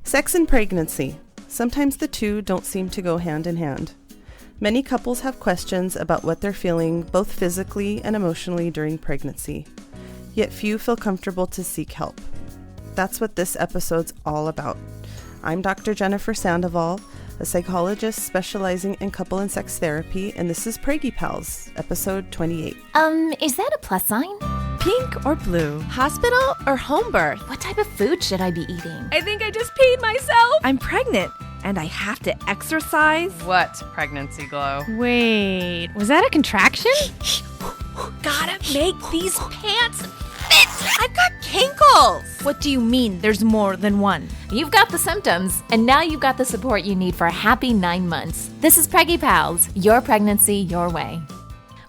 Sex and pregnancy. Sometimes the two don't seem to go hand in hand. Many couples have questions about what they're feeling both physically and emotionally during pregnancy, yet few feel comfortable to seek help. That's what this episode's all about. I'm Dr. Jennifer Sandoval, a psychologist specializing in couple and sex therapy, and this is Preggy Pals, episode 28. Is that a plus sign? Pink or blue? Hospital or home birth? What type of food should I be eating? I think I just peed myself. I'm pregnant and I have to exercise. What pregnancy glow? Wait, was that a contraction? Gotta make these pants fit. I've got kinkles. What do you mean there's more than one? You've got the symptoms, and now you've got the support you need for a happy 9 months. This is Preggy Pals, your pregnancy, your way.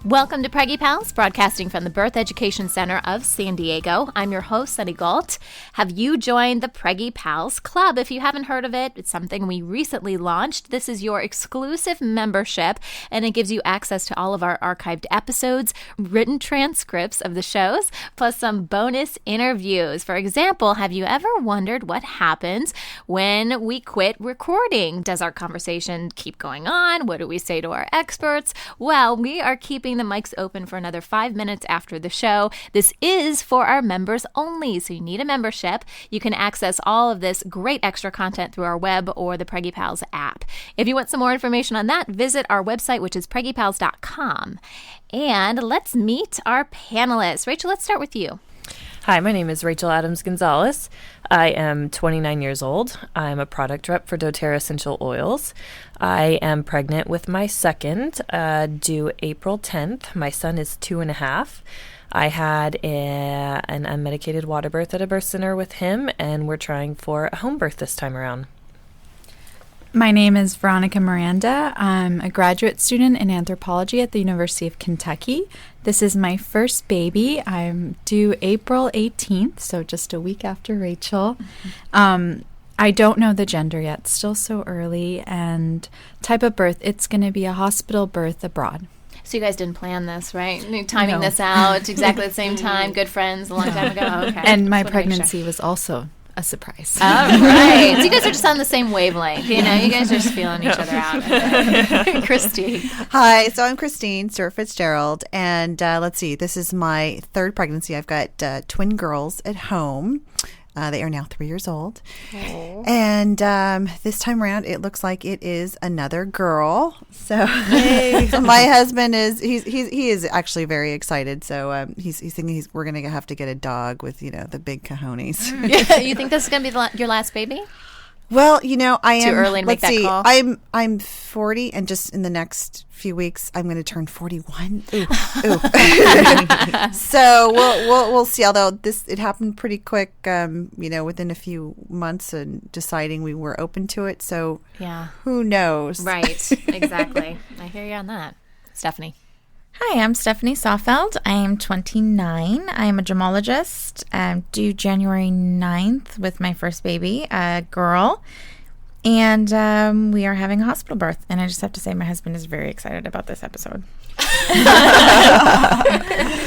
Welcome to Preggy Pals, broadcasting from the Birth Education Center of San Diego. I'm your host, Sunny Galt. Have you joined the Preggy Pals Club? If you haven't heard of it, it's something we recently launched. This is your exclusive membership, and it gives you access to all of our archived episodes, written transcripts of the shows, plus some bonus interviews. For example, have you ever wondered what happens when we quit recording? Does our conversation keep going on? What do we say to our experts? Well, we are keeping the mics open for another 5 minutes after the show. This is for our members only, so you need a membership. You can access all of this great extra content through our web or the Preggy Pals app. If you want some more information on that, visit our website, which is preggypals.com. And let's meet our panelists. Rachel, let's start with you. Hi, my name is Rachel Adams Gonzalez. I am 29 years old. I'm a product rep for doTERRA Essential Oils. I am pregnant with my second, due April 10th. My son is 2.5. I had an unmedicated water birth at a birth center with him, and we're trying for a home birth this time around. My name is Veronica Miranda. I'm a graduate student in anthropology at the University of Kentucky. This is my first baby. I'm due April 18th, so just a week after Rachel. I don't know the gender yet, still so early, and type of birth, it's going to be a hospital birth abroad. So you guys didn't plan this, right? Timing this out exactly at the same time, good friends a long time ago. Okay. And my pregnancy was also a surprise. All right. So you guys are just on the same wavelength. You know, you guys are just feeling each other out. Christine. Hi. So I'm Christine Stewart Fitzgerald. And let's see. This is my third pregnancy. I've got twin girls at home. They are now 3 years old. Oh. And this time around, it looks like it is another girl. So, so my husband is, he is actually very excited. So he's thinking we're going to have to get a dog with, the big cojones. Yeah, you think this is going to be your last baby? Well, I am. Too early to make that call? I'm 40, and just in the next few weeks, I'm going to turn 41. Ooh. So we'll see. Although it happened pretty quick, within a few months, and deciding we were open to it. So yeah, who knows? Right. Exactly. I hear you on that, Stephanie. Hi, I'm Stephanie Sawfeld. I am 29. I am a gemologist. I'm due January 9th with my first baby, a girl. And we are having a hospital birth. And I just have to say my husband is very excited about this episode.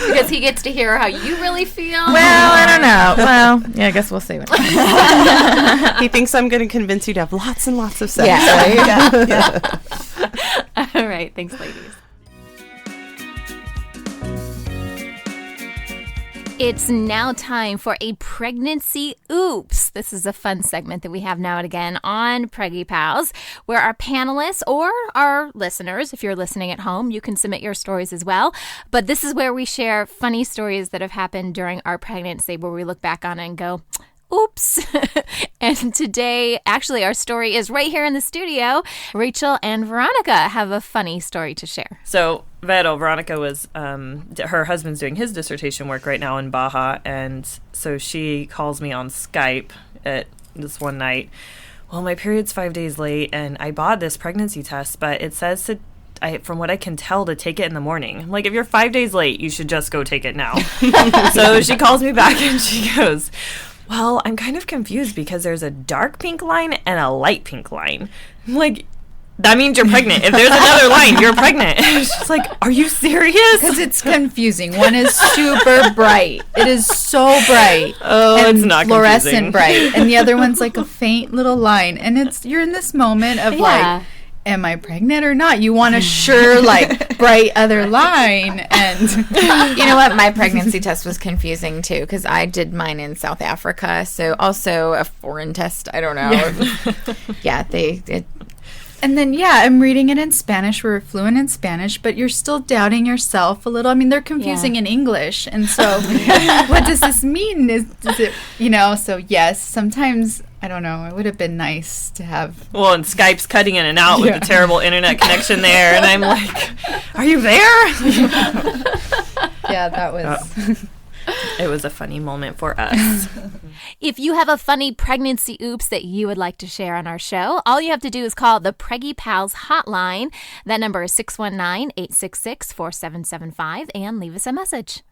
Because he gets to hear how you really feel? Well, I don't know. Well, yeah, I guess we'll see. He thinks I'm going to convince you to have lots and lots of sex. Yeah. Right? Yeah. All right. Thanks, ladies. It's now time for a pregnancy oops. This is a fun segment that we have now and again on Preggy Pals, where our panelists or our listeners, if you're listening at home, you can submit your stories as well. But this is where we share funny stories that have happened during our pregnancy, where we look back on it and go, oops. And today, actually, our story is right here in the studio. Rachel and Veronica have a funny story to share. So, Veronica was, her husband's doing his dissertation work right now in Baja, and so she calls me on Skype at this one night. Well, my period's 5 days late, and I bought this pregnancy test, but it says from what I can tell, to take it in the morning. Like, if you're 5 days late, you should just go take it now. So she calls me back, and she goes, well, I'm kind of confused because there's a dark pink line and a light pink line. I'm like, that means you're pregnant. If there's another line, you're pregnant. She's like, are you serious? Because it's confusing. One is super bright. It is so bright. Oh, and it's not fluorescent confusing. bright. And the other one's like a faint little line. And you're in this moment of like, am I pregnant or not? You want a sure, like, bright other line. And you know what? My pregnancy test was confusing too because I did mine in South Africa. So also a foreign test. I don't know. Yeah, And then, I'm reading it in Spanish. We're fluent in Spanish, but you're still doubting yourself a little. I mean, they're confusing in English. And so what does this mean? Is it, so yes, sometimes, I don't know, it would have been nice to have. Well, and Skype's cutting in and out with the terrible internet connection there. And I'm like, are you there? Yeah, that was. It was a funny moment for us. If you have a funny pregnancy oops that you would like to share on our show, all you have to do is call the Preggy Pals hotline. That number is 619-866-4775 and leave us a message.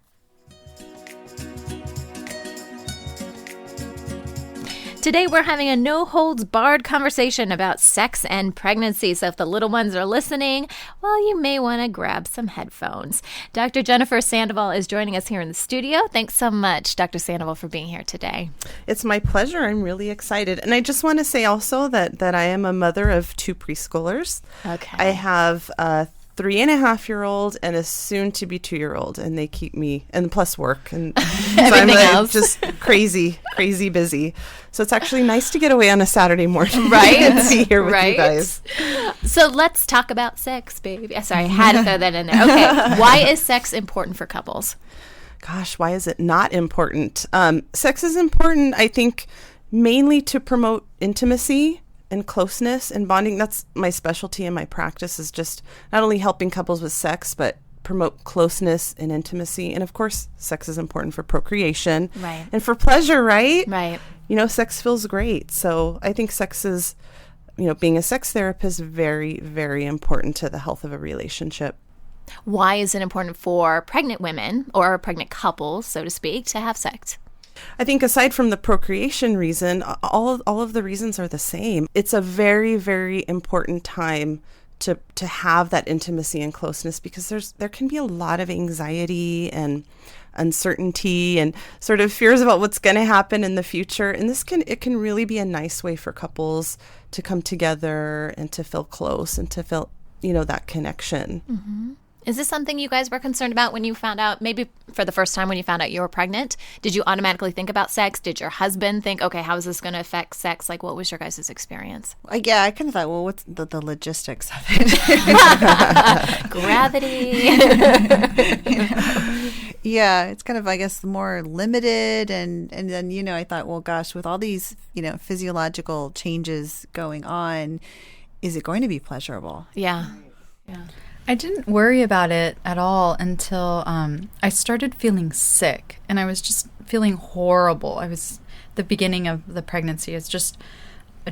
Today, we're having a no-holds-barred conversation about sex and pregnancy. So if the little ones are listening, well, you may want to grab some headphones. Dr. Jennifer Sandoval is joining us here in the studio. Thanks so much, Dr. Sandoval, for being here today. It's my pleasure. I'm really excited. And I just want to say also that I am a mother of 2 preschoolers. Okay. I have a 3.5-year-old and a soon-to-be 2-year-old, and they keep me, and plus work, and so I'm else. just crazy busy. So it's actually nice to get away on a Saturday morning, Right? and be here with Right? you guys. So let's talk about sex, baby. Sorry, I had to throw that in there. Okay, why is sex important for couples? Gosh, why is it not important? Sex is important, I think, mainly to promote intimacy and closeness and bonding. That's my specialty in my practice, is just not only helping couples with sex, but promote closeness and intimacy. And of course, sex is important for procreation, Right. and for pleasure, right? Right. Sex feels great. So I think sex is, being a sex therapist, very, very important to the health of a relationship. Why is it important for pregnant women or pregnant couples, so to speak, to have sex? I think aside from the procreation reason, all of the reasons are the same. It's a very, very important time to have that intimacy and closeness, because there can be a lot of anxiety and uncertainty and sort of fears about what's going to happen in the future. And it can really be a nice way for couples to come together and to feel close and to feel, that connection. Mm-hmm. Is this something you guys were concerned about when you found out, maybe for the first time when you found out you were pregnant? Did you automatically think about sex? Did your husband think, okay, how is this going to affect sex? Like, what was your guys' experience? I kind of thought, well, what's the logistics of it? Gravity. Yeah, it's kind of, I guess, more limited. And then, I thought, well, gosh, with all these, physiological changes going on, is it going to be pleasurable? Yeah. I didn't worry about it at all until I started feeling sick, and I was just feeling horrible. The beginning of the pregnancy is just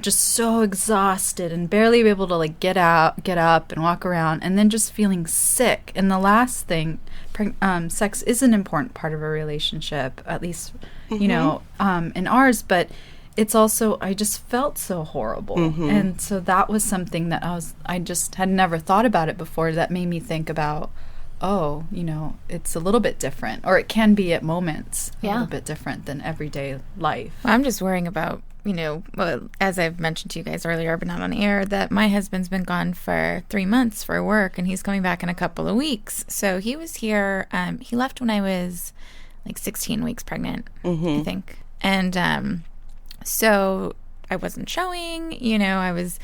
so exhausted and barely able to get up and walk around, and then just feeling sick. And the last thing, sex is an important part of a relationship, at least, in ours, but it's also, I just felt so horrible. Mm-hmm. And so that was something that I just had never thought about it before. That made me think about, it's a little bit different, or it can be at moments a little bit different than everyday life. Well, I'm just worrying about, as I've mentioned to you guys earlier, but not on air, that my husband's been gone for 3 months for work, and he's coming back in a couple of weeks. So he was here, he left when I was 16 weeks pregnant, I think. And, so I wasn't showing, I was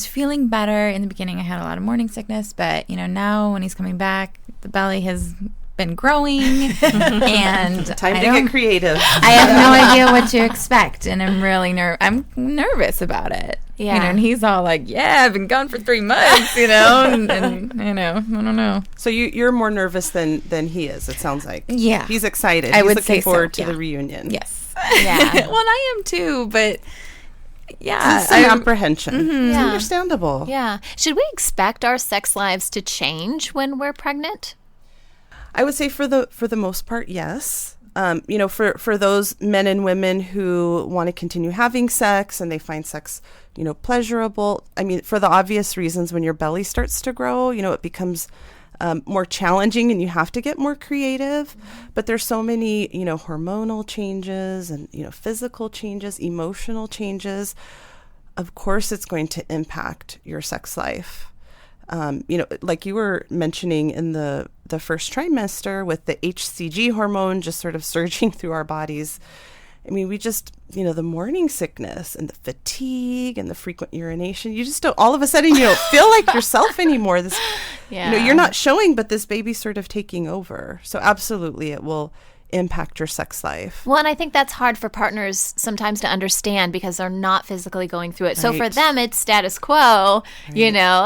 feeling better in the beginning. I had a lot of morning sickness, but now when he's coming back, the belly has been growing, and time to get creative. I have no idea what to expect, and I'm really I'm nervous about it. Yeah. And he's all like, "Yeah, I've been gone for 3 months," and I don't know. So you're more nervous than he is. It sounds like. Yeah, he's excited. I he's would looking say forward so, to the reunion. Yes. Yeah. Well, I am too, but yeah, some apprehension. Mm-hmm. It's Yeah. understandable. Yeah. Should we expect our sex lives to change when we're pregnant? I would say for the most part, yes. For those men and women who want to continue having sex and they find sex, pleasurable, for the obvious reasons, when your belly starts to grow, it becomes more challenging and you have to get more creative. But there's so many, hormonal changes and, physical changes, emotional changes. Of course, it's going to impact your sex life. Like you were mentioning in the first trimester with the HCG hormone just sort of surging through our bodies. We just, the morning sickness and the fatigue and the frequent urination, you just don't, all of a sudden, you don't feel like yourself anymore. You're not showing, but this baby's sort of taking over. So absolutely, it will impact your sex life. Well, and I think that's hard for partners sometimes to understand because they're not physically going through it. Right. So for them, it's status quo, right.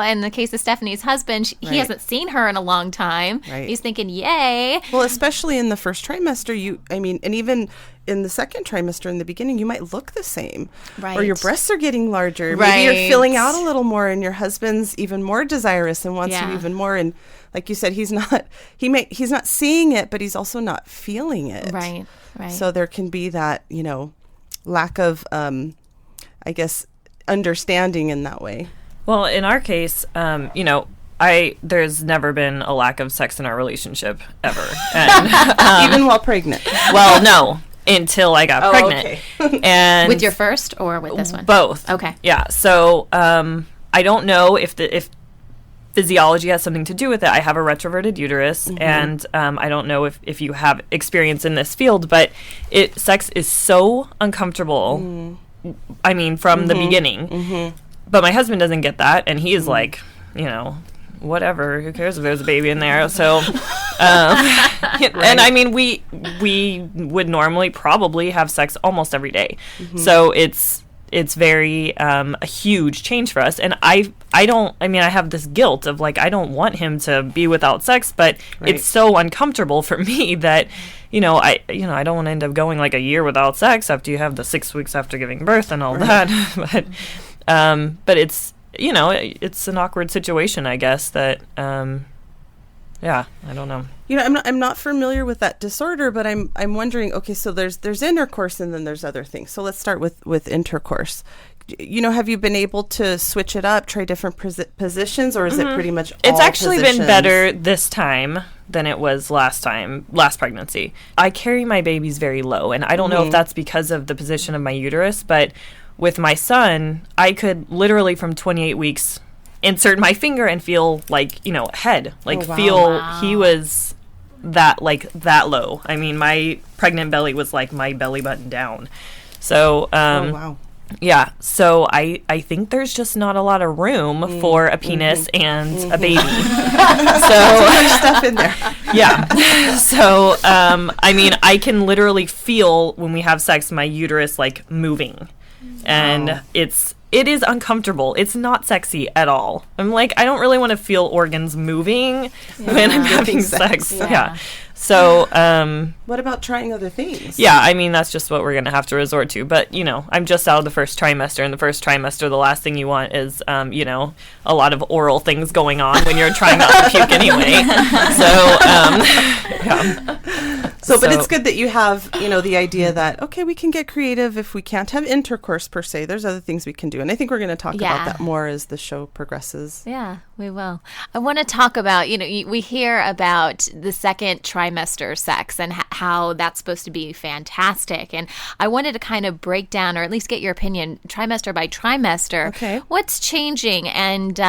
In the case of Stephanie's husband, he hasn't seen her in a long time. Right. He's thinking, yay. Well, especially in the first trimester, and even in the second trimester in the beginning, you might look the same. Right. Or your breasts are getting larger. Right. Maybe you're filling out a little more and your husband's even more desirous and wants you even more. And like you said, he's not seeing it, but he's also not feeling it. Right. So there can be that, lack of, understanding in that way. Well, in our case, there's never been a lack of sex in our relationship ever. And, even while pregnant. Well, no. Until I got pregnant. Okay. And with your first or with this one? Both. Okay. Yeah. So I don't know if physiology has something to do with it. I have a retroverted uterus, and I don't know if you have experience in this field, but sex is so uncomfortable. From the beginning. But my husband doesn't get that, and he is like, whatever, who cares if there's a baby in there? So, and we would normally probably have sex almost every day. So it's very a huge change for us. And I have this guilt of like, I don't want him to be without sex, but it's so uncomfortable for me that, I don't want to end up going like a year without sex after you have the 6 weeks after giving birth and all that. But it's, it's an awkward situation, I guess, that, I don't know. I'm not familiar with that disorder, but I'm wondering, okay, so there's intercourse and then there's other things. So let's start with intercourse. Have you been able to switch it up, try different positions, or is it pretty much all It's actually positions? been better this time than it was last pregnancy. I carry my babies very low, and I don't know if that's because of the position of my uterus, but with my son, I could literally from 28 weeks insert my finger and feel like, head. Like he was that low. My pregnant belly was like my belly button down. So, yeah. So I think there's just not a lot of room for a penis and a baby. So much stuff in there. Yeah. So, I can literally feel when we have sex, my uterus like moving. And it is uncomfortable. It's not sexy at all. I'm like, I don't really want to feel organs moving when I'm having sex. Yeah. So, what about trying other things? Yeah, that's just what we're going to have to resort to. But, I'm just out of the first trimester. In the first trimester, the last thing you want is, a lot of oral things going on when you're trying not to puke anyway. So, yeah. So, but it's good that you have, the idea that, okay, we can get creative if we can't have intercourse per se. There's other things we can do. And I think we're going to talk about that more as the show progresses. Yeah, we will. I want to talk about, we hear about the second trimester sex and how that's supposed to be fantastic. And I wanted to kind of break down, or at least get your opinion, trimester by trimester. Okay. What's changing? And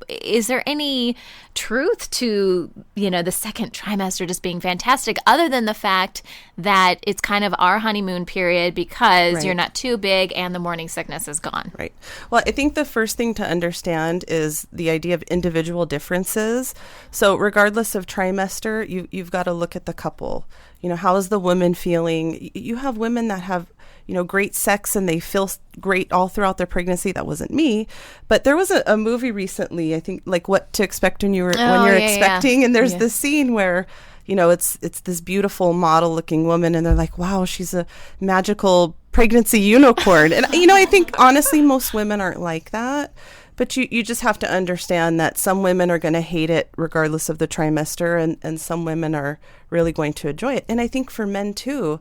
is there any truth to, the second trimester just being fantastic, other than the fact that it's kind of our honeymoon period because you're not too big and the morning sickness is gone? Right. Well, I think the first thing to understand is the idea of individual differences. So regardless of trimester, you've got to look at the couple. How is the woman feeling? You have women that have great sex and they feel great all throughout their pregnancy. That wasn't me, but there was a movie recently, I think, like What to Expect When You're Expecting. Yeah. And there's this scene where, it's this beautiful model looking woman and they're like, wow, she's a magical pregnancy unicorn. And, I think honestly, most women aren't like that. But you just have to understand that some women are going to hate it regardless of the trimester, and some women are really going to enjoy it. And I think for men too,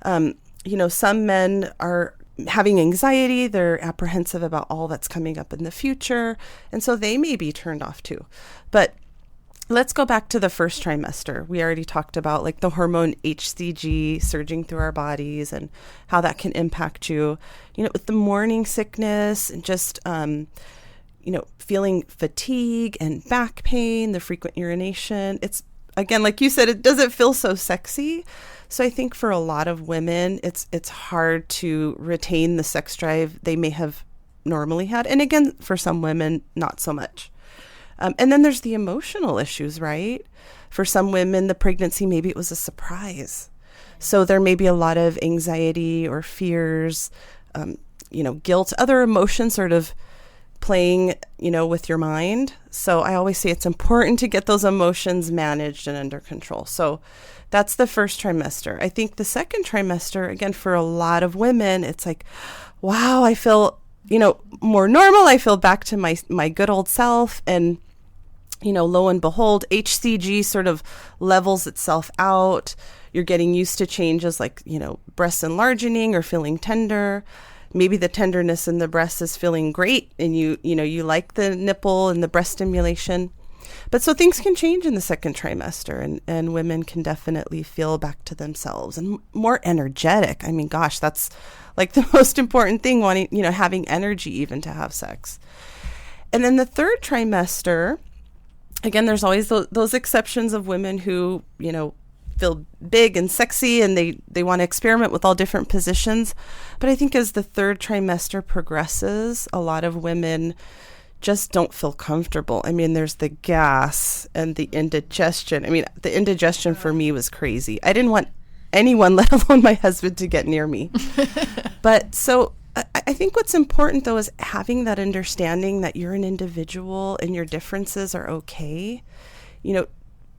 some men are having anxiety, they're apprehensive about all that's coming up in the future, and so they may be turned off too. But let's go back to the first trimester. We already talked about like the hormone HCG surging through our bodies and how that can impact you, with the morning sickness and just, feeling fatigue and back pain, the frequent urination. It's, again, like you said, it doesn't feel so sexy. So I think for a lot of women, it's hard to retain the sex drive they may have normally had. And again, for some women, not so much. And then there's the emotional issues, right? For some women, the pregnancy, maybe it was a surprise. So there may be a lot of anxiety or fears, guilt, other emotions sort of playing, with your mind. So I always say it's important to get those emotions managed and under control. So that's the first trimester. I think the second trimester, again, for a lot of women, it's like, wow, I feel, more normal. I feel back to my good old self. And, lo and behold, HCG sort of levels itself out. You're getting used to changes like, breast enlarging or feeling tender. Maybe the tenderness in the breast is feeling great and you like the nipple and the breast stimulation. But so things can change in the second trimester, and women can definitely feel back to themselves and more energetic. I mean, gosh, that's like the most important thing, wanting, having energy even to have sex. And then the third trimester, again, there's always those exceptions of women who, feel big and sexy and they want to experiment with all different positions. But I think as the third trimester progresses, a lot of women just don't feel comfortable. I mean, there's the gas and the indigestion. I mean, the indigestion for me was crazy. I didn't want anyone, let alone my husband, to get near me. But so I think what's important, though, is having that understanding that you're an individual and your differences are okay.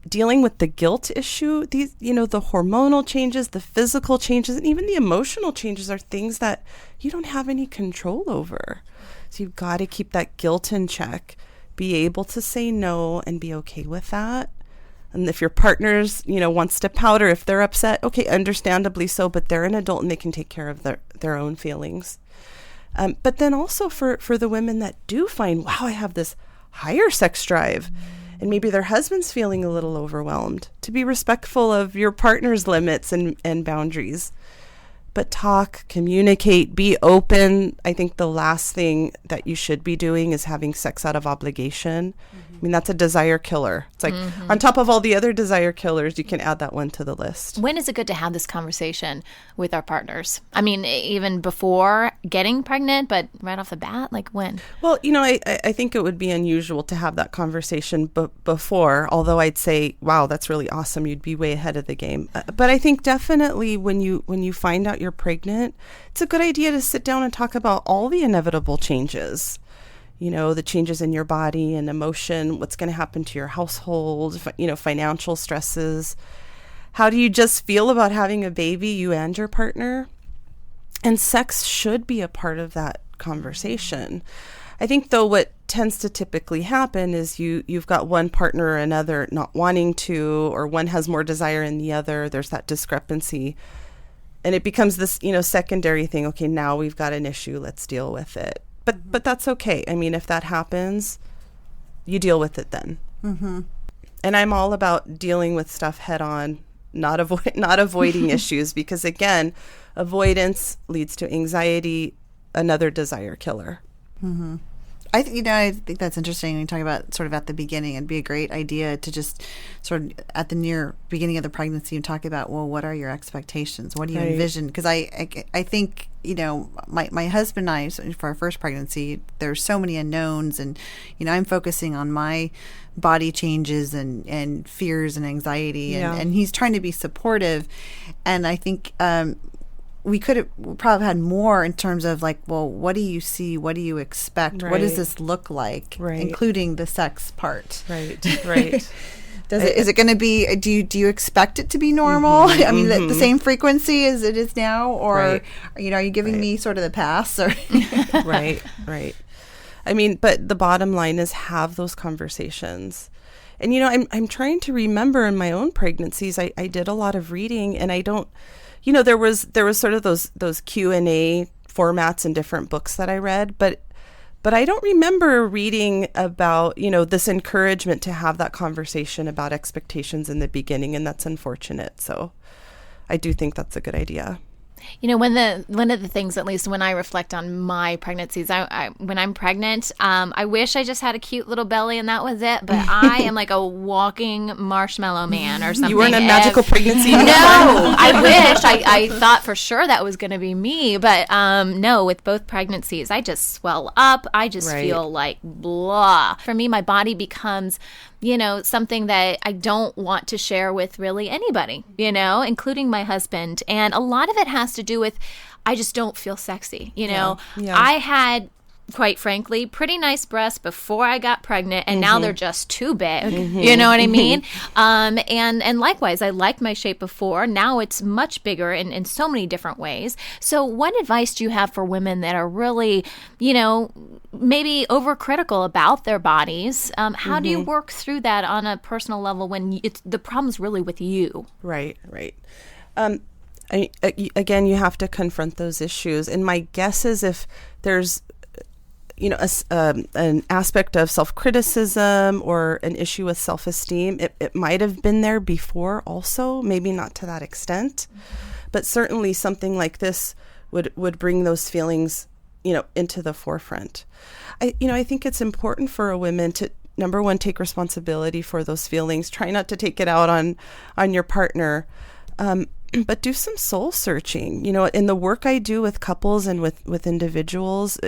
Dealing with the guilt issue, these, the hormonal changes, the physical changes, and even the emotional changes are things that you don't have any control over. So you've got to keep that guilt in check, be able to say no and be okay with that. And if your partner's, wants to pout or if they're upset, okay, understandably so, but they're an adult and they can take care of their own feelings. But then also for the women that do find, wow, I have this higher sex drive, and maybe their husband's feeling a little overwhelmed, to be respectful of your partner's limits and boundaries. But talk, communicate, be open. I think the last thing that you should be doing is having sex out of obligation. I mean, that's a desire killer. It's like on top of all the other desire killers, you can add that one to the list. When is it good to have this conversation with our partners? I mean, even before getting pregnant, but right off the bat, like when? Well, I think it would be unusual to have that conversation before, although I'd say, wow, that's really awesome. You'd be way ahead of the game. But I think definitely when you find out you're pregnant, it's a good idea to sit down and talk about all the inevitable changes. The changes in your body and emotion, what's going to happen to your household, financial stresses. How do you just feel about having a baby, you and your partner? And sex should be a part of that conversation. I think, though, what tends to typically happen is you've got one partner or another not wanting to, or one has more desire than the other. There's that discrepancy. And it becomes this, secondary thing. Okay, now we've got an issue. Let's deal with it. But that's okay. I mean, if that happens, you deal with it then. Mm-hmm. And I'm all about dealing with stuff head on, not avoiding issues, because again, avoidance leads to anxiety, another desire killer. Mm-hmm. I think that's interesting when you talk about sort of at the beginning. It'd be a great idea to just sort of at the near beginning of the pregnancy and talk about, well, what are your expectations? What do you envision? Because I think, my husband and I, for our first pregnancy, there's so many unknowns, and, I'm focusing on my body changes and fears and anxiety, and he's trying to be supportive. And I think, we could have probably had more in terms of like, well, what do you see? What do you expect? Right. What does this look like? Right. Including the sex part. Right. Is it going to be? Do you expect it to be normal? Mm-hmm, I mean, the same frequency as it is now, or are you giving me sort of the pass? Or Right. I mean, but the bottom line is have those conversations. And, I'm trying to remember in my own pregnancies, I did a lot of reading, and I don't, there was sort of those Q&A formats in different books that I read, but I don't remember reading about, this encouragement to have that conversation about expectations in the beginning, and that's unfortunate. So I do think that's a good idea. One of the things, at least when I reflect on my pregnancies, when I'm pregnant, I wish I just had a cute little belly and that was it. But I am like a walking marshmallow man or something. You were in a magical pregnancy. No, I wish. I thought for sure that was going to be me, but no. With both pregnancies, I just swell up. I just feel like blah. For me, my body becomes something that I don't want to share with really anybody, including my husband. And a lot of it has to do with I just don't feel sexy. Yeah. I had, quite frankly, pretty nice breasts before I got pregnant, and now they're just too big. You know what I mean? And likewise, I liked my shape before. Now it's much bigger in so many different ways. So what advice do you have for women that are really, maybe overcritical about their bodies? How do you work through that on a personal level when the problem's really with you? Right. Again, you have to confront those issues. And my guess is if there's an aspect of self-criticism or an issue with self-esteem, it might have been there before also, maybe not to that extent, but certainly something like this would bring those feelings, into the forefront. I think it's important for a woman to, number one, take responsibility for those feelings. Try not to take it out on your partner. But do some soul searching. In the work I do with couples and with individuals,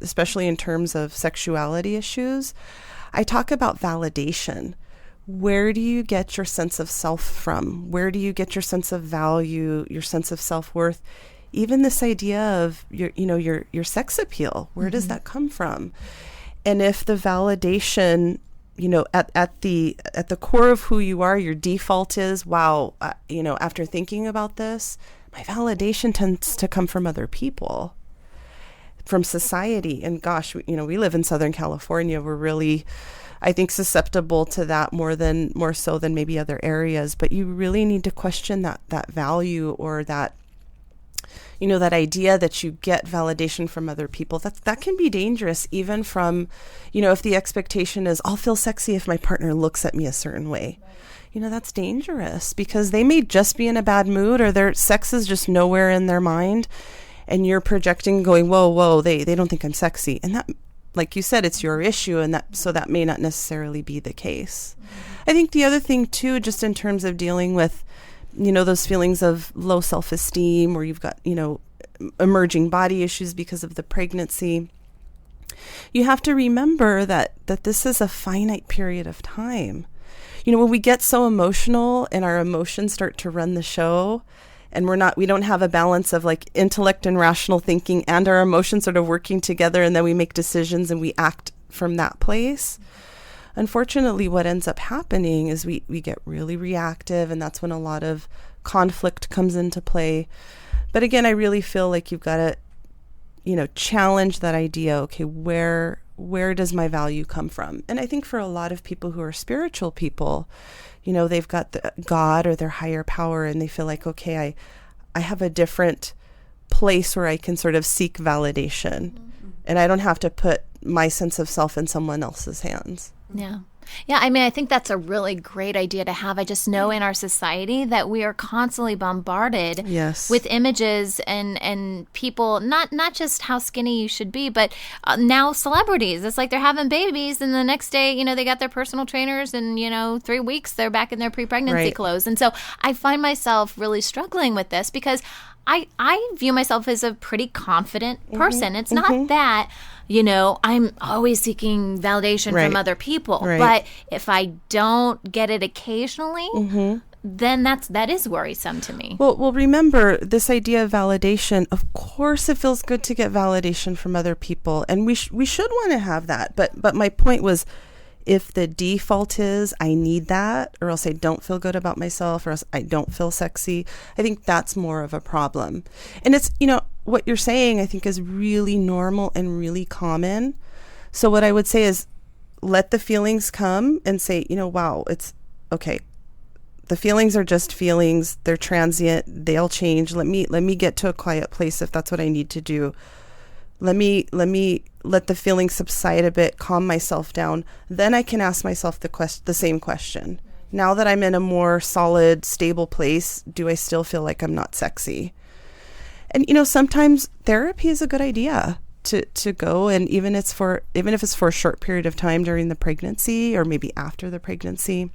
especially in terms of sexuality issues, I talk about validation. Where do you get your sense of self from? Where do you get your sense of value, your sense of self-worth? Even this idea of your sex appeal, where does that come from? And if the validation, at the core of who you are, your default is, wow, after thinking about this, my validation tends to come from other people, from society. And gosh, we live in Southern California. We're really, I think, susceptible to that more so than maybe other areas. But you really need to question that value, or that that idea that you get validation from other people. That can be dangerous, even from, if the expectation is, I'll feel sexy if my partner looks at me a certain way. That's dangerous, because they may just be in a bad mood, or their sex is just nowhere in their mind, and you're projecting, going, whoa, they don't think I'm sexy. And that, like you said, it's your issue, and that may not necessarily be the case. I think the other thing too, just in terms of dealing with those feelings of low self-esteem, or you've got, emerging body issues because of the pregnancy, you have to remember that this is a finite period of time. When we get so emotional and our emotions start to run the show, and we don't have a balance of like intellect and rational thinking and our emotions sort of working together, and then we make decisions and we act from that place. Unfortunately, what ends up happening is we get really reactive, and that's when a lot of conflict comes into play. But again, I really feel like you've got to, challenge that idea. Okay, where does my value come from? And I think for a lot of people who are spiritual people, they've got the God or their higher power, and they feel like, okay, I have a different place where I can sort of seek validation, and I don't have to put my sense of self in someone else's hands. Yeah. Yeah, I mean, I think that's a really great idea to have. I just know in our society that we are constantly bombarded with images and people, not just how skinny you should be, but now celebrities. It's like they're having babies, and the next day, they got their personal trainers, and, 3 weeks, they're back in their pre-pregnancy clothes. And so I find myself really struggling with this, because I view myself as a pretty confident person. It's not that, I'm always seeking validation from other people. But if I don't get it occasionally, then that is worrisome to me. Well, remember this idea of validation. Of course, it feels good to get validation from other people, and we should want to have that. But my point was, if the default is I need that, or else I don't feel good about myself, or else I don't feel sexy, I think that's more of a problem. And it's, what you're saying, I think, is really normal and really common. So what I would say is let the feelings come and say, wow, it's okay. The feelings are just feelings. They're transient. They'll change. Let me get to a quiet place if that's what I need to do. Let the feelings subside a bit, calm myself down. Then I can ask myself the same question. Now that I'm in a more solid, stable place, do I still feel like I'm not sexy? And sometimes therapy is a good idea to go, and even if it's for a short period of time during the pregnancy or maybe after the pregnancy,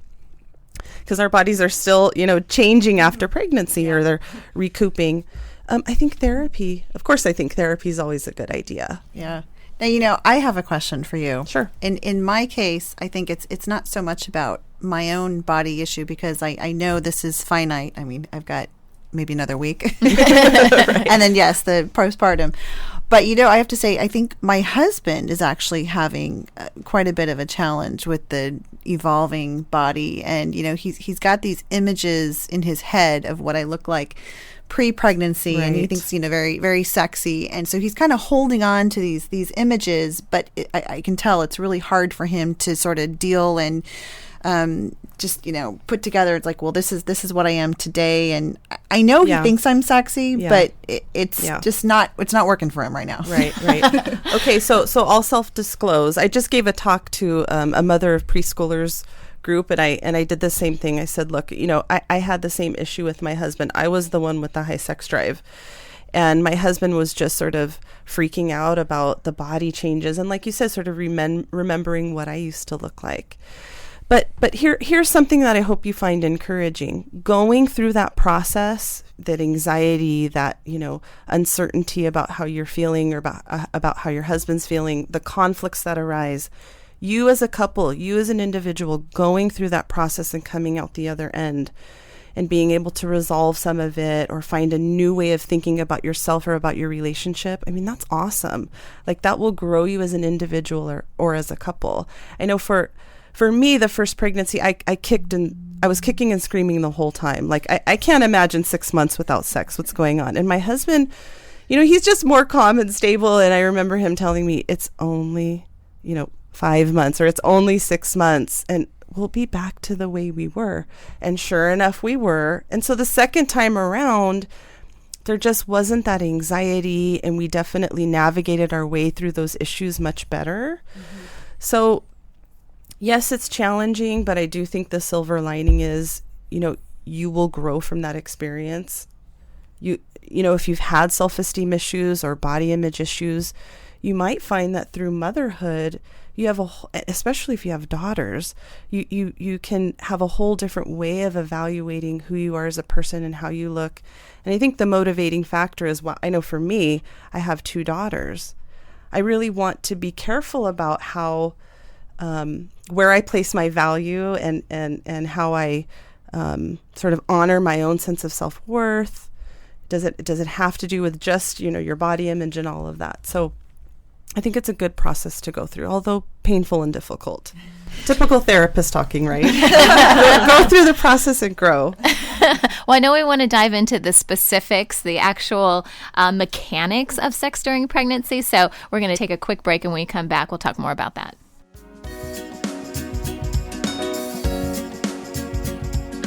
because our bodies are still changing after pregnancy, or they're recouping. I think therapy is always a good idea. Yeah. Now, I have a question for you. Sure. In my case, I think it's not so much about my own body issue, because I know this is finite. I mean, I've got maybe another week. Right. And then, yes, the postpartum. But, I have to say, I think my husband is actually having quite a bit of a challenge with the evolving body. And, he's got these images in his head of what I look like pre-pregnancy, right. And he thinks, very, very sexy. And so he's kind of holding on to these images, but I can tell it's really hard for him to sort of deal and just put together. It's like, well, this is what I am today, and I know he thinks I'm sexy, but it's just not working for him right now. Right. Okay, so I'll self-disclose. I just gave a talk to a mother of preschoolers group, and I did the same thing. I said, look, I had the same issue with my husband. I was the one with the high sex drive, and my husband was just sort of freaking out about the body changes, and like you said, sort of remembering what I used to look like. But here's something that I hope you find encouraging. Going through that process, that anxiety, that uncertainty about how you're feeling, or about how your husband's feeling, the conflicts that arise, you as a couple, you as an individual, going through that process and coming out the other end, and being able to resolve some of it, or find a new way of thinking about yourself or about your relationship. I mean, that's awesome. Like, that will grow you as an individual or as a couple. I know for me, the first pregnancy, I was kicking and screaming the whole time. Like, I can't imagine 6 months without sex. What's going on? And my husband, he's just more calm and stable. And I remember him telling me, it's only, 5 months, or it's only 6 months, and we'll be back to the way we were. And sure enough, we were. And so the second time around, there just wasn't that anxiety, and we definitely navigated our way through those issues much better. Mm-hmm. So yes, it's challenging, but I do think the silver lining is, you will grow from that experience. If you've had self-esteem issues or body image issues, you might find that through motherhood, you have especially if you have daughters, you can have a whole different way of evaluating who you are as a person and how you look. And I think the motivating factor is, I know for me, I have 2 daughters. I really want to be careful about how, where I place my value and how I sort of honor my own sense of self-worth. Does it have to do with just, your body image and all of that? So I think it's a good process to go through, although painful and difficult. Typical therapist talking, right? Go through the process and grow. Well, I know we want to dive into the specifics, the actual mechanics of sex during pregnancy. So we're going to take a quick break, and when we come back, we'll talk more about that.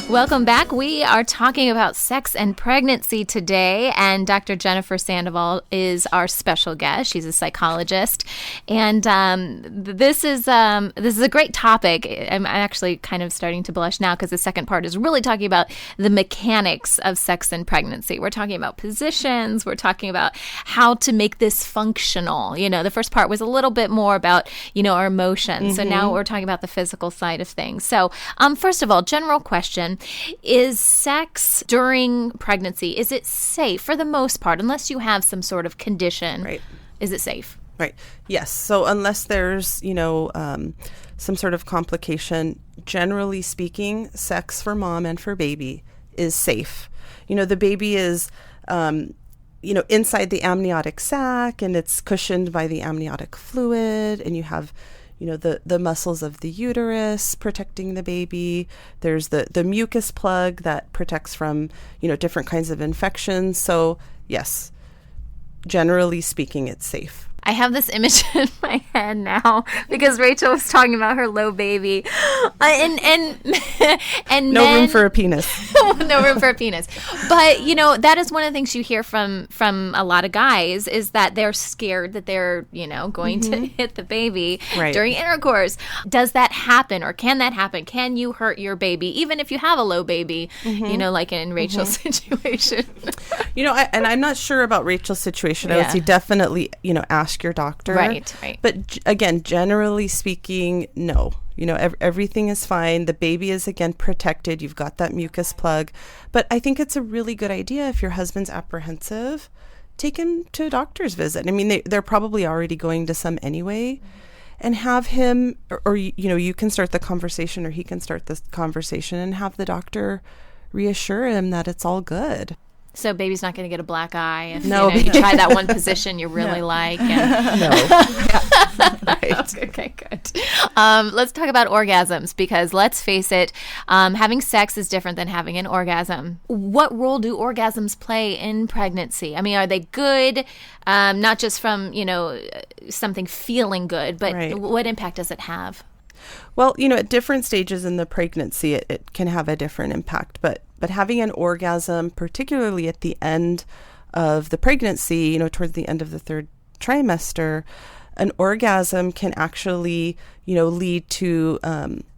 Welcome back. We are talking about sex and pregnancy today, and Dr. Jennifer Sandoval is our special guest. She's a psychologist, and this is a great topic. I'm actually kind of starting to blush now, because the second part is really talking about the mechanics of sex and pregnancy. We're talking about positions. We're talking about how to make this functional. The first part was a little bit more about our emotions. Mm-hmm. So now we're talking about the physical side of things. So first of all, general question. Is sex during pregnancy, is it safe for the most part, unless you have some sort of condition? Right. Is it safe? Right. Yes. So unless there's, some sort of complication, generally speaking, sex for mom and for baby is safe. The baby is, inside the amniotic sac, and it's cushioned by the amniotic fluid, and you have the muscles of the uterus protecting the baby. There's the mucus plug that protects from, different kinds of infections. So yes, generally speaking, it's safe. I have this image in my head now because Rachel was talking about her low baby, and No room for a penis. no room for a penis. But that is one of the things you hear from a lot of guys is that they're scared that they're going to hit the baby during intercourse. Does that happen, or can that happen? Can you hurt your baby even if you have a low baby? Like in Rachel's situation. And I'm not sure about Rachel's situation. I would say definitely ask your doctor. Right. But again, generally speaking, no. Everything is fine. The baby is, again, protected. You've got that mucus plug. But I think it's a really good idea if your husband's apprehensive, take him to a doctor's visit. I mean, they're probably already going to some anyway. And have him, or you can start the conversation, or he can start this conversation, and have the doctor reassure him that it's all good. So baby's not going to get a black eye if you try that one position you really like. And Right. Okay, good. Let's talk about orgasms, because let's face it, having sex is different than having an orgasm. What role do orgasms play in pregnancy? I mean, are they good? Not just from, something feeling good, but what impact does it have? Well, at different stages in the pregnancy, it can have a different impact. But having an orgasm, particularly at the end of the pregnancy, towards the end of the third trimester, an orgasm can actually, lead to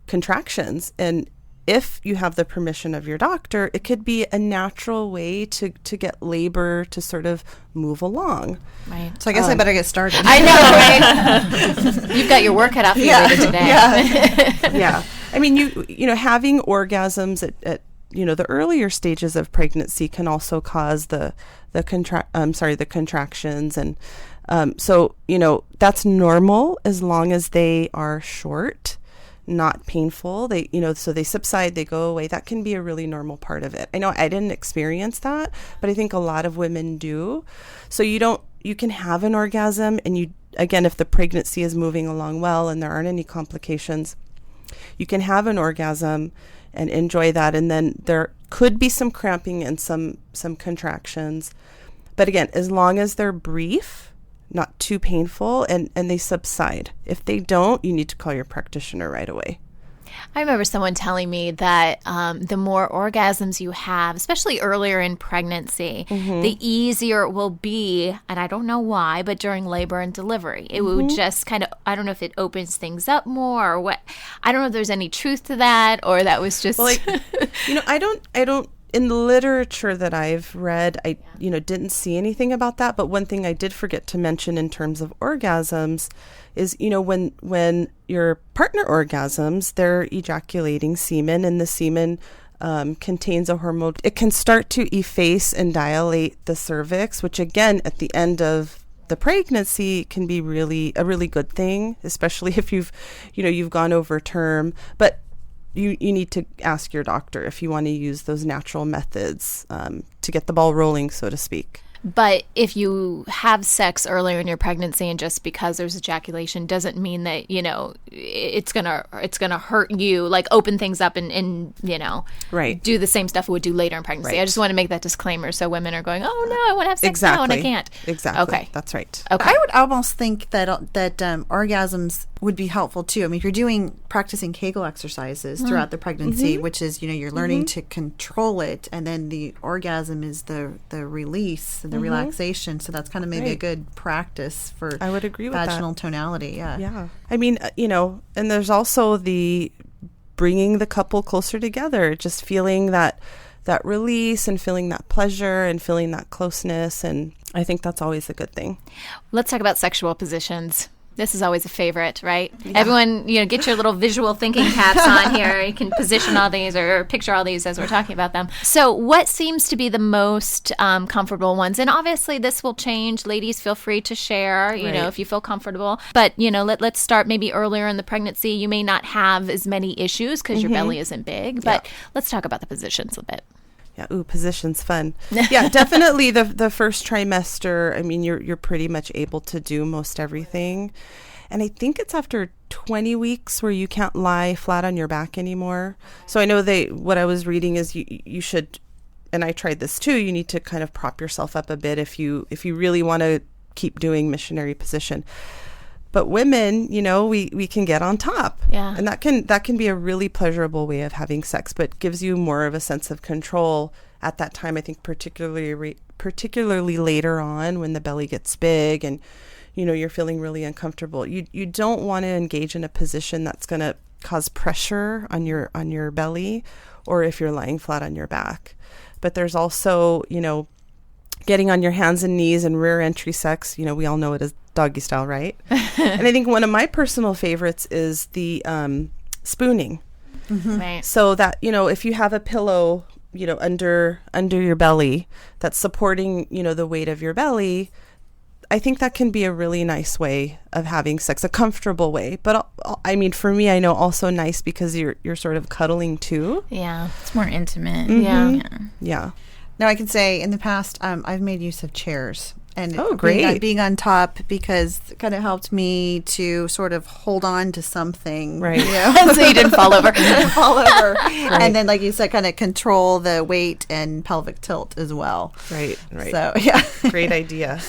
contractions. And if you have the permission of your doctor, it could be a natural way to get labor to sort of move along. Right. So I guess I better get started. I know, right? You've got your work cut out for you later today. Yeah. I mean, having orgasms at the earlier stages of pregnancy can also cause the contractions, and so that's normal as long as they are short, not painful. They so they subside, they go away. That can be a really normal part of it. I know I didn't experience that, but I think a lot of women do. So you can have an orgasm, and again, if the pregnancy is moving along well and there aren't any complications, you can have an orgasm and enjoy that. And then there could be some cramping and some contractions. But again, as long as they're brief, not too painful, and they subside. If they don't, you need to call your practitioner right away. I remember someone telling me that the more orgasms you have, especially earlier in pregnancy, the easier it will be, and I don't know why, but during labor and delivery. It would just kind of, I don't know if it opens things up more or what. I don't know if there's any truth to that, or that was just... Well, I don't, in the literature that I've read, I didn't see anything about that. But one thing I did forget to mention in terms of orgasms is, when your partner orgasms, they're ejaculating semen, and the semen contains a hormone. It can start to efface and dilate the cervix, which again, at the end of the pregnancy, can be a really good thing, especially if you've gone over term. But you need to ask your doctor if you want to use those natural methods to get the ball rolling, so to speak. But if you have sex earlier in your pregnancy, and just because there's ejaculation doesn't mean that, it's gonna hurt you, like open things up and do the same stuff it would do later in pregnancy. Right. I just want to make that disclaimer so women are going, oh no, I want to have sex now and I can't. Exactly. Okay. That's right. Okay. I would almost think that orgasms would be helpful too. I mean, if you're practicing Kegel exercises throughout the pregnancy, which is, you're learning to control it, and then the orgasm is the release, the relaxation. So that's kind of maybe a good practice for I would agree with vaginal that. tonality. Yeah. I mean, and there's also the bringing the couple closer together, just feeling that release and feeling that pleasure and feeling that closeness. And I think that's always a good thing. Let's talk about sexual positions. This is always a favorite, right? Yeah. Everyone, get your little visual thinking caps on here. You can position all these or picture all these as we're talking about them. So what seems to be the most comfortable ones? And obviously this will change. Ladies, feel free to share, if you feel comfortable. But, let's start maybe earlier in the pregnancy. You may not have as many issues because your belly isn't big. But let's talk about the positions a bit. Yeah, position's fun. Yeah, definitely the first trimester, I mean, you're pretty much able to do most everything. And I think it's after 20 weeks where you can't lie flat on your back anymore. So I know what I was reading is you should, and I tried this too, you need to kind of prop yourself up a bit if you really want to keep doing missionary position. But women, you know, we can get on top. Yeah. And that can be a really pleasurable way of having sex, but gives you more of a sense of control at that time. I think particularly later on when the belly gets big and, you know, you're feeling really uncomfortable. You don't want to engage in a position that's going to cause pressure on your belly, or if you're lying flat on your back. But there's also, you know, getting on your hands and knees and rear entry sex. You know, we all know it as doggy style, right? And I think one of my personal favorites is the spooning. Mm-hmm. Right. So that, you know, if you have a pillow, you know, under your belly that's supporting, you know, the weight of your belly, I think that can be a really nice way of having sex, a comfortable way. But I mean, for me, I know also nice because you're sort of cuddling too. Yeah. It's more intimate. Mm-hmm. Yeah. Now, I can say in the past, I've made use of chairs. And great. being on top, because it kind of helped me to sort of hold on to something. Right. You know? So you didn't fall over. Right. And then, like you said, kind of control the weight and pelvic tilt as well. Right. So, yeah. Great idea.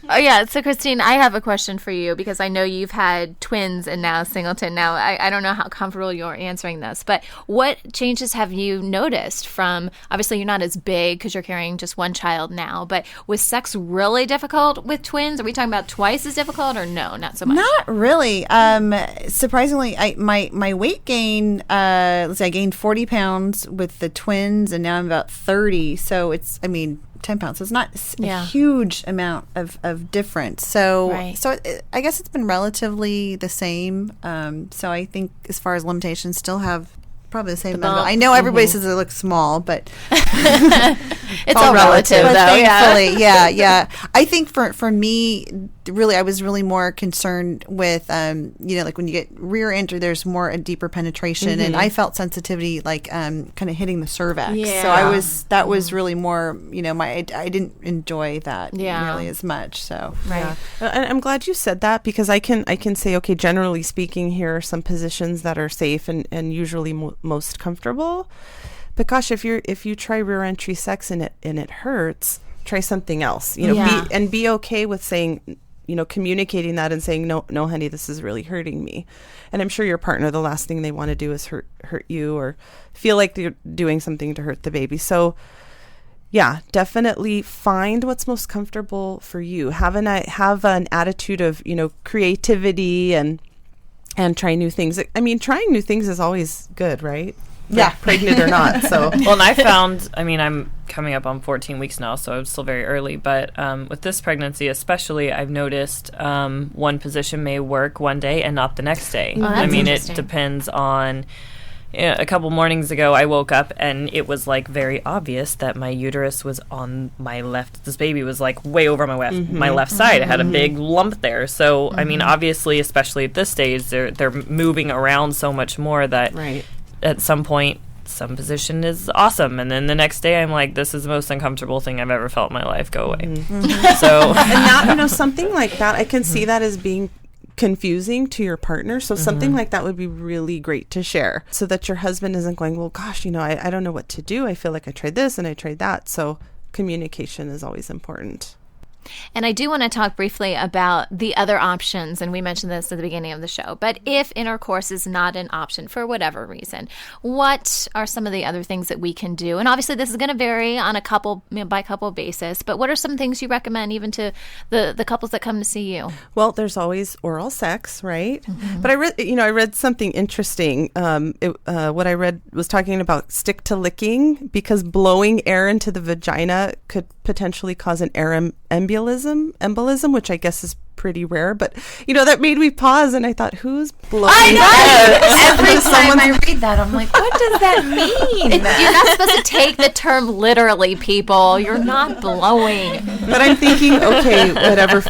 Oh, yeah. So, Christine, I have a question for you because I know you've had twins and now singleton. Now, I don't know how comfortable you're answering this, but what changes have you noticed from, obviously, you're not as big because you're carrying just one child now, but was sex really difficult with twins? Are we talking about twice as difficult or no, not so much? Not really. Surprisingly, my weight gain, let's say I gained 40 pounds with the twins and now I'm about 30. So it's, 10 pounds. So it's not a huge amount of difference. So, I guess it's been relatively the same. So I think as far as limitations, still have probably the same amount. I know everybody says it looks small, but it's all relative, though. Thankfully, yeah. I think for me, really, I was really more concerned with, like when you get rear enter, there's a deeper penetration, and I felt sensitivity, like kind of hitting the cervix. Yeah. So that was really more, I didn't enjoy that really as much. So right. And I'm glad you said that because I can say, okay, generally speaking, here are some positions that are safe and usually most comfortable. But gosh, if you try rear entry sex and it hurts, try something else. Be okay with saying, communicating that and saying, no, honey, this is really hurting me. And I'm sure your partner, the last thing they want to do is hurt you or feel like they're doing something to hurt the baby. So yeah, definitely find what's most comfortable for you. Have an attitude of, creativity and try new things. I mean, trying new things is always good, right? Yeah. Pregnant or not. So well, and I found, I'm coming up on 14 weeks now, so I'm still very early. But with this pregnancy especially, I've noticed one position may work one day and not the next day. Oh, that's it depends on... a couple mornings ago, I woke up and it was like very obvious that my uterus was on my left. This baby was like way over my left side. I had a big lump there. So, obviously, especially at this stage, they're moving around so much more that at some point, some position is awesome. And then the next day, I'm like, this is the most uncomfortable thing I've ever felt in my life. Go away. So, and now, something like that, I can see that as being confusing to your partner. So something like that would be really great to share so that your husband isn't going, well, gosh, I don't know what to do. I feel like I tried this and I tried that. So communication is always important. And I do want to talk briefly about the other options, and we mentioned this at the beginning of the show, but if intercourse is not an option for whatever reason, what are some of the other things that we can do? And obviously this is going to vary on a couple by couple basis, but what are some things you recommend even to the couples that come to see you? Well, there's always oral sex, right? But I read something interesting. What I read was talking about stick to licking because blowing air into the vagina could potentially cause an air embolism, which I guess is pretty rare, but that made me pause and I thought, who's blowing air? Every time I read that, I'm like, what does that mean? You're not supposed to take the term literally, people. You're not blowing. But I'm thinking, okay,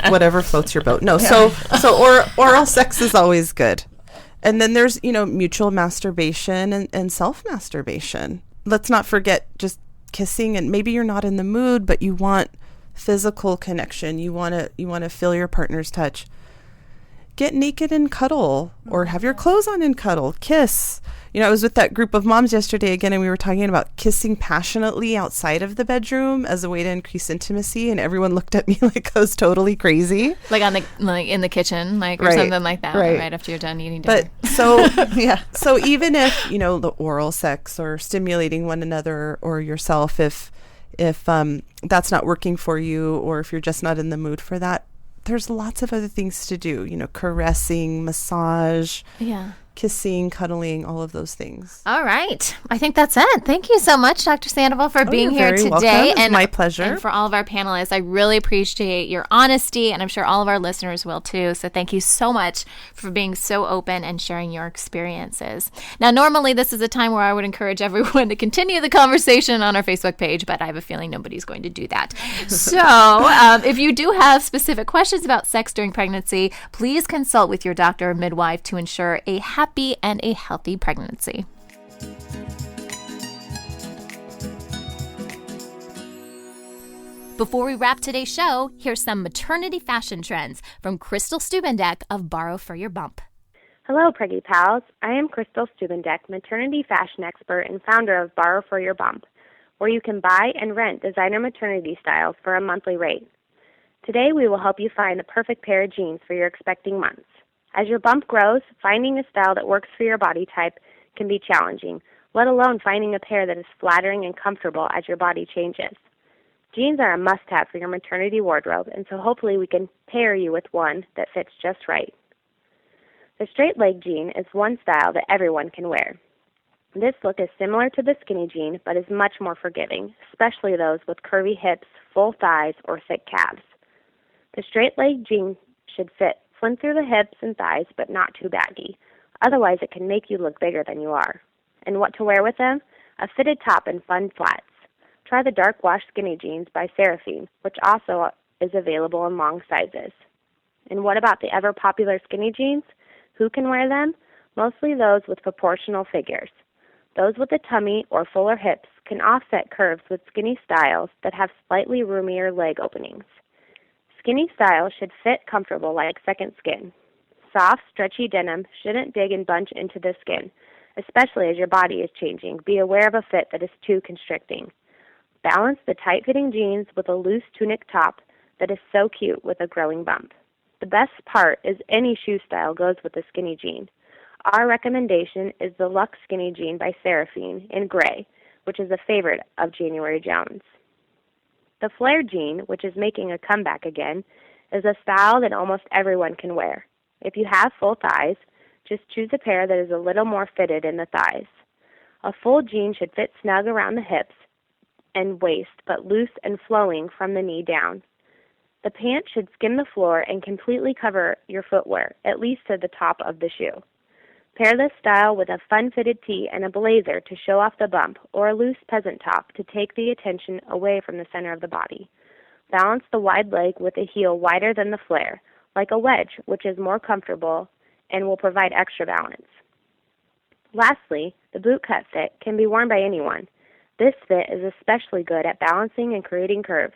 whatever floats your boat. No, so oral sex is always good. And then there's, mutual masturbation and self-masturbation. Let's not forget just kissing, and maybe you're not in the mood, but you want physical connection. You want to feel your partner's touch. get naked and cuddle, or have your clothes on and cuddle, kiss. I was with that group of moms yesterday again, and we were talking about kissing passionately outside of the bedroom as a way to increase intimacy, and everyone looked at me like I was totally crazy. Like in the kitchen, or something like that, right after you're done eating dinner. But so so even if the oral sex or stimulating one another or yourself, if that's not working for you, or if you're just not in the mood for that, there's lots of other things to do. Caressing, massage. Yeah. Kissing, cuddling, all of those things. All right. I think that's it. Thank you so much, Dr. Sandoval, for being here today. Welcome. It's my pleasure. And for all of our panelists, I really appreciate your honesty, and I'm sure all of our listeners will too. So thank you so much for being so open and sharing your experiences. Now, normally this is a time where I would encourage everyone to continue the conversation on our Facebook page, but I have a feeling nobody's going to do that. So if you do have specific questions about sex during pregnancy, please consult with your doctor or midwife to ensure a happy and a healthy pregnancy. Before we wrap today's show, here's some maternity fashion trends from Crystal Stubendek of Borrow for Your Bump. Hello, Preggy Pals. I am Crystal Stubendek, maternity fashion expert and founder of Borrow for Your Bump, where you can buy and rent designer maternity styles for a monthly rate. Today, we will help you find the perfect pair of jeans for your expecting months. As your bump grows, finding a style that works for your body type can be challenging, let alone finding a pair that is flattering and comfortable as your body changes. Jeans are a must-have for your maternity wardrobe, and so hopefully we can pair you with one that fits just right. The straight leg jean is one style that everyone can wear. This look is similar to the skinny jean, but is much more forgiving, especially those with curvy hips, full thighs, or thick calves. The straight leg jean should fit slim through the hips and thighs, but not too baggy. Otherwise, it can make you look bigger than you are. And what to wear with them? A fitted top and fun flats. Try the dark wash skinny jeans by Seraphine, which also is available in long sizes. And what about the ever-popular skinny jeans? Who can wear them? Mostly those with proportional figures. Those with a tummy or fuller hips can offset curves with skinny styles that have slightly roomier leg openings. Skinny styles should fit comfortable like second skin. Soft, stretchy denim shouldn't dig and bunch into the skin, especially as your body is changing. Be aware of a fit that is too constricting. Balance the tight-fitting jeans with a loose tunic top that is so cute with a growing bump. The best part is any shoe style goes with the skinny jean. Our recommendation is the Luxe Skinny Jean by Seraphine in gray, which is a favorite of January Jones. The flare jean, which is making a comeback again, is a style that almost everyone can wear. If you have full thighs, just choose a pair that is a little more fitted in the thighs. A full jean should fit snug around the hips and waist, but loose and flowing from the knee down. The pant should skim the floor and completely cover your footwear, at least to the top of the shoe. Pair this style with a fun-fitted tee and a blazer to show off the bump, or a loose peasant top to take the attention away from the center of the body. Balance the wide leg with a heel wider than the flare, like a wedge, which is more comfortable and will provide extra balance. Lastly, the boot cut fit can be worn by anyone. This fit is especially good at balancing and creating curves.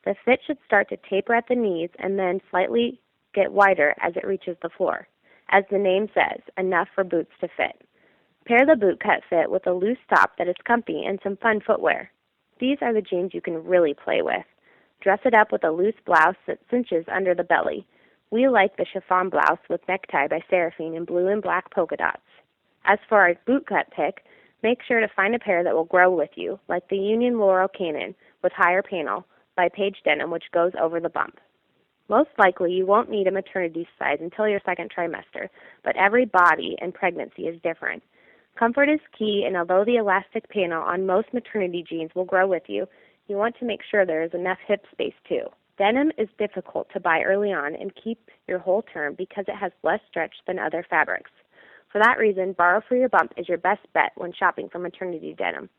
The fit should start to taper at the knees and then slightly get wider as it reaches the floor. As the name says, enough for boots to fit. Pair the boot cut fit with a loose top that is comfy and some fun footwear. These are the jeans you can really play with. Dress it up with a loose blouse that cinches under the belly. We like the chiffon blouse with necktie by Seraphine in blue and black polka dots. As for our boot cut pick, make sure to find a pair that will grow with you, like the Union Laurel Cannon with higher panel by Paige Denim, which goes over the bump. Most likely, you won't need a maternity size until your second trimester, but every body and pregnancy is different. Comfort is key, and although the elastic panel on most maternity jeans will grow with you, you want to make sure there is enough hip space too. Denim is difficult to buy early on and keep your whole term because it has less stretch than other fabrics. For that reason, Borrow for Your Bump is your best bet when shopping for maternity denim.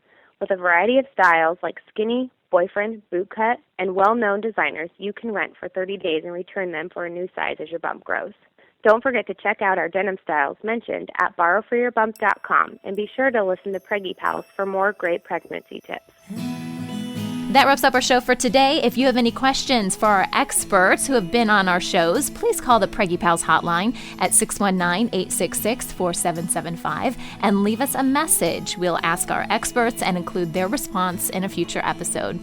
With a variety of styles like skinny, boyfriend, boot cut, and well-known designers, you can rent for 30 days and return them for a new size as your bump grows. Don't forget to check out our denim styles mentioned at borrowforyourbump.com, and be sure to listen to Preggy Pals for more great pregnancy tips. That wraps up our show for today. If you have any questions for our experts who have been on our shows, please call the Preggy Pals hotline at 619-866-4775 and leave us a message. We'll ask our experts and include their response in a future episode.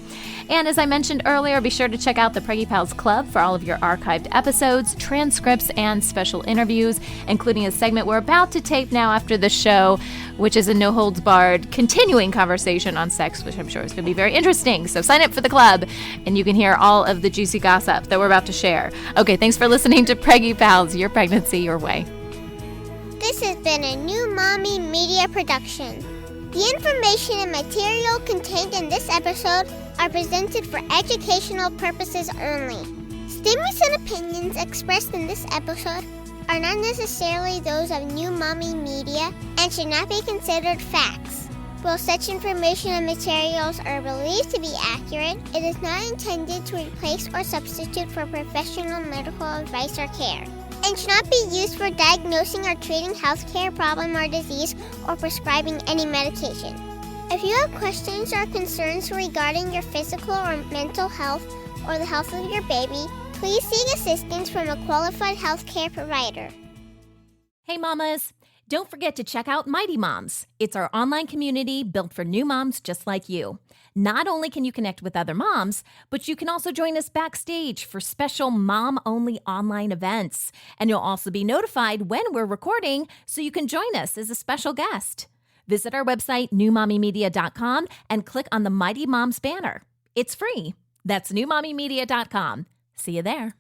And as I mentioned earlier, be sure to check out the Preggy Pals Club for all of your archived episodes, transcripts, and special interviews, including a segment we're about to tape now after the show, which is a no-holds-barred continuing conversation on sex, which I'm sure is going to be very interesting. So sign up for the club, and you can hear all of the juicy gossip that we're about to share. Okay, thanks for listening to Preggy Pals, your pregnancy your way. This has been a New Mommy Media production. The information and material contained in this episode are presented for educational purposes only. Statements and opinions expressed in this episode are not necessarily those of New Mommy Media and should not be considered facts. While such information and materials are believed to be accurate, it is not intended to replace or substitute for professional medical advice or care, and should not be used for diagnosing or treating healthcare problem or disease or prescribing any medication. If you have questions or concerns regarding your physical or mental health or the health of your baby, please seek assistance from a qualified healthcare provider. Hey mamas, don't forget to check out Mighty Moms. It's our online community built for new moms just like you. Not only can you connect with other moms, but you can also join us backstage for special mom-only online events. And you'll also be notified when we're recording, so you can join us as a special guest. Visit our website, newmommymedia.com, and click on the Mighty Moms banner. It's free. That's newmommymedia.com. See you there.